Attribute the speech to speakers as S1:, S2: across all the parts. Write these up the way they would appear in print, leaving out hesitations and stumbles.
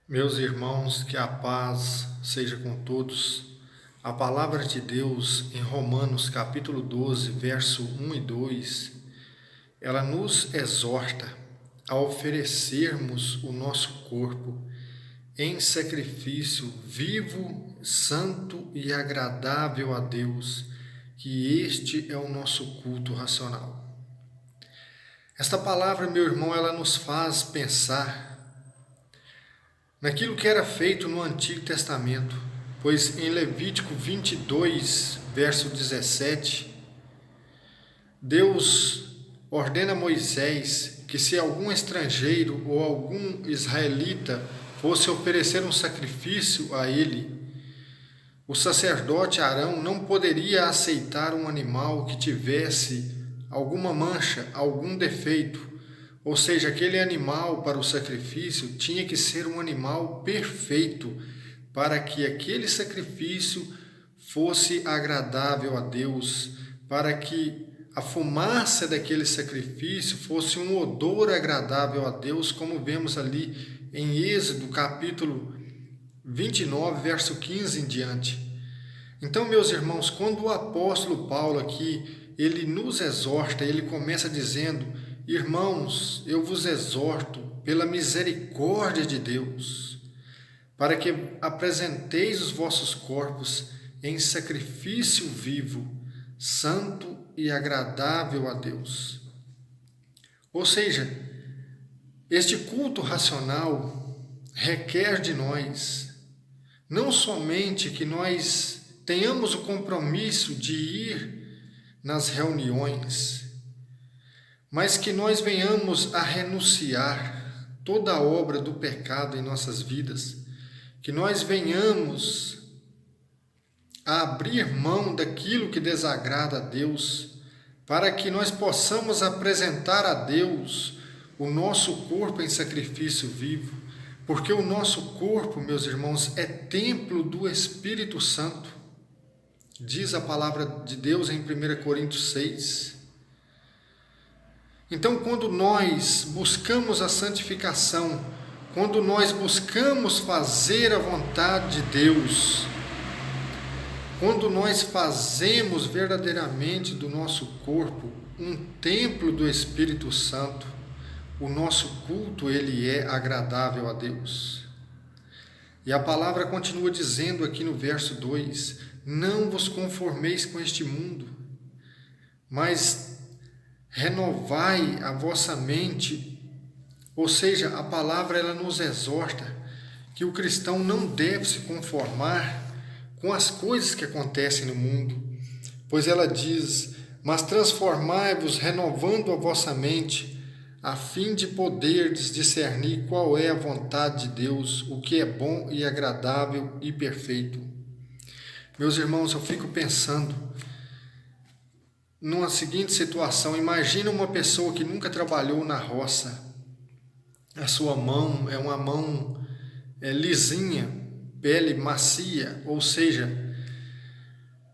S1: Meus irmãos, que a paz seja com todos. A palavra de Deus em Romanos capítulo 12, verso 1 e 2, ela nos exorta a oferecermos o nosso corpo em sacrifício vivo, santo e agradável a Deus, que este é o nosso culto racional. Esta palavra, meu irmão, ela nos faz pensar naquilo que era feito no Antigo Testamento, pois em Levítico 22, verso 17, Deus ordena a Moisés que se algum estrangeiro ou algum israelita fosse oferecer um sacrifício a ele, o sacerdote Arão não poderia aceitar um animal que tivesse alguma mancha, algum defeito. Ou seja, aquele animal para o sacrifício tinha que ser um animal perfeito, para que aquele sacrifício fosse agradável a Deus, para que a fumaça daquele sacrifício fosse um odor agradável a Deus, como vemos ali em Êxodo capítulo 29, verso 15 em diante. Então, meus irmãos, quando o apóstolo Paulo aqui, ele nos exorta, ele começa dizendo: irmãos, eu vos exorto pela misericórdia de Deus, para que apresenteis os vossos corpos em sacrifício vivo, santo e agradável a Deus. Ou seja, este culto racional requer de nós não somente que nós tenhamos o compromisso de ir nas reuniões, mas que nós venhamos a renunciar toda a obra do pecado em nossas vidas, que nós venhamos a abrir mão daquilo que desagrada a Deus, para que nós possamos apresentar a Deus o nosso corpo em sacrifício vivo, porque o nosso corpo, meus irmãos, é templo do Espírito Santo. Diz a palavra de Deus em 1 Coríntios 6. Então, quando nós buscamos a santificação, quando nós buscamos fazer a vontade de Deus, quando nós fazemos verdadeiramente do nosso corpo um templo do Espírito Santo, o nosso culto, ele é agradável a Deus. E a palavra continua dizendo aqui no verso 2, não vos conformeis com este mundo, mas renovai a vossa mente. Ou seja, a palavra ela nos exorta que o cristão não deve se conformar com as coisas que acontecem no mundo, pois ela diz, mas transformai-vos renovando a vossa mente, a fim de poderdes discernir qual é a vontade de Deus, o que é bom e agradável e perfeito. Meus irmãos, eu fico pensando numa seguinte situação. Imagina uma pessoa que nunca trabalhou na roça. A sua mão é uma mão lisinha, pele macia, ou seja,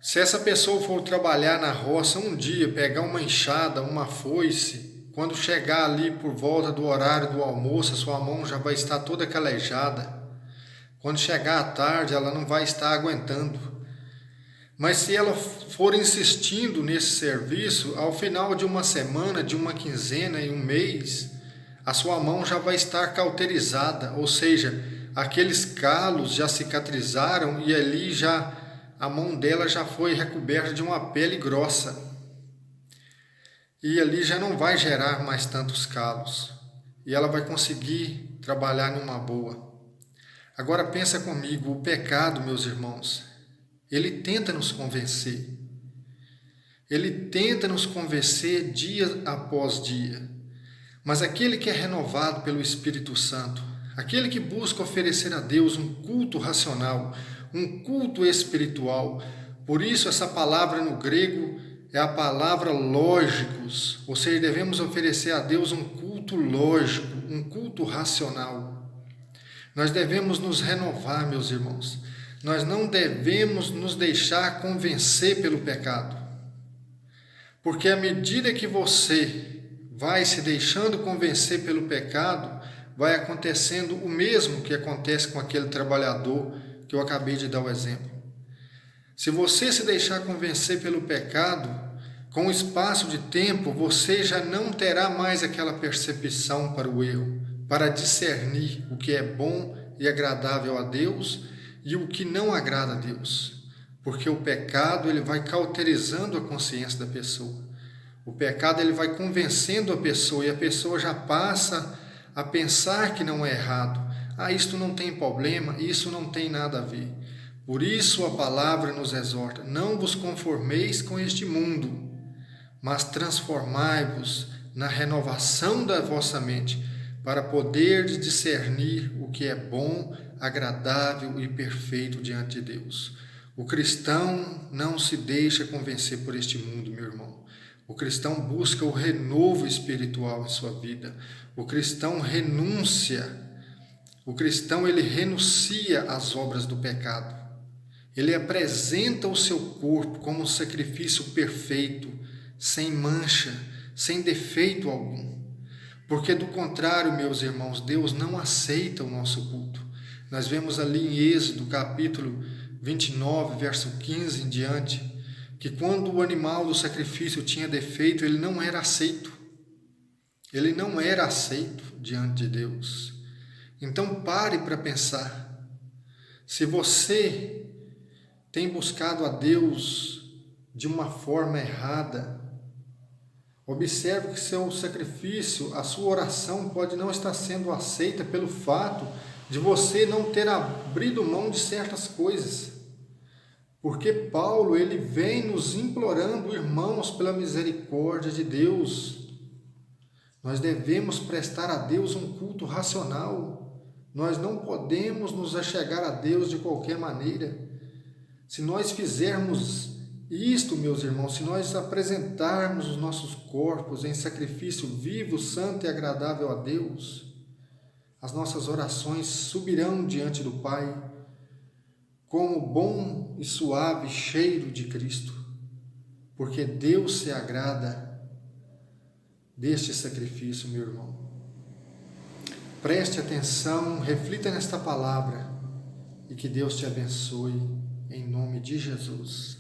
S1: se essa pessoa for trabalhar na roça um dia, pegar uma enxada, uma foice, quando chegar ali por volta do horário do almoço, a sua mão já vai estar toda calejada. Quando chegar à tarde, ela não vai estar aguentando. Mas se ela for insistindo nesse serviço, ao final de uma semana, de uma quinzena e um mês, a sua mão já vai estar cauterizada, ou seja, aqueles calos já cicatrizaram e ali já a mão dela já foi recoberta de uma pele grossa. E ali já não vai gerar mais tantos calos. E ela vai conseguir trabalhar numa boa. Agora pensa comigo, o pecado, meus irmãos, ele tenta nos convencer. Ele tenta nos convencer dia após dia. Mas aquele que é renovado pelo Espírito Santo, aquele que busca oferecer a Deus um culto racional, um culto espiritual, por isso essa palavra no grego é a palavra lógicos, ou seja, devemos oferecer a Deus um culto lógico, um culto racional. Nós devemos nos renovar, meus irmãos. Nós não devemos nos deixar convencer pelo pecado. Porque à medida que você vai se deixando convencer pelo pecado, vai acontecendo o mesmo que acontece com aquele trabalhador que eu acabei de dar o exemplo. Se você se deixar convencer pelo pecado, com o espaço de tempo, você já não terá mais aquela percepção para o erro, para discernir o que é bom e agradável a Deus e o que não agrada a Deus. Porque o pecado ele vai cauterizando a consciência da pessoa. O pecado ele vai convencendo a pessoa e a pessoa já passa a pensar que não é errado. Isto não tem problema, isso não tem nada a ver. Por isso a palavra nos exorta: não vos conformeis com este mundo, mas transformai-vos na renovação da vossa mente, para poderdes discernir o que é bom, agradável e perfeito diante de Deus. O cristão não se deixa convencer por este mundo, meu irmão. O cristão busca o renovo espiritual em sua vida. O cristão ele renuncia às obras do pecado. Ele apresenta o seu corpo como um sacrifício perfeito, sem mancha, sem defeito algum. Porque do contrário, meus irmãos, Deus não aceita o nosso culto. Nós vemos ali em Êxodo, capítulo 29, verso 15 em diante, que quando o animal do sacrifício tinha defeito, ele não era aceito. Ele não era aceito diante de Deus. Então pare para pensar. Se você tem buscado a Deus de uma forma errada, observe que seu sacrifício, a sua oração pode não estar sendo aceita pelo fato de você não ter abrido mão de certas coisas. Porque Paulo, ele vem nos implorando, irmãos, pela misericórdia de Deus. Nós devemos prestar a Deus um culto racional. Nós não podemos nos achegar a Deus de qualquer maneira. Se nós fizermos isto, meus irmãos, se nós apresentarmos os nossos corpos em sacrifício vivo, santo e agradável a Deus, as nossas orações subirão diante do Pai como bom e suave cheiro de Cristo, porque Deus se agrada deste sacrifício, meu irmão. Preste atenção, reflita nesta palavra e que Deus te abençoe. Em nome de Jesus.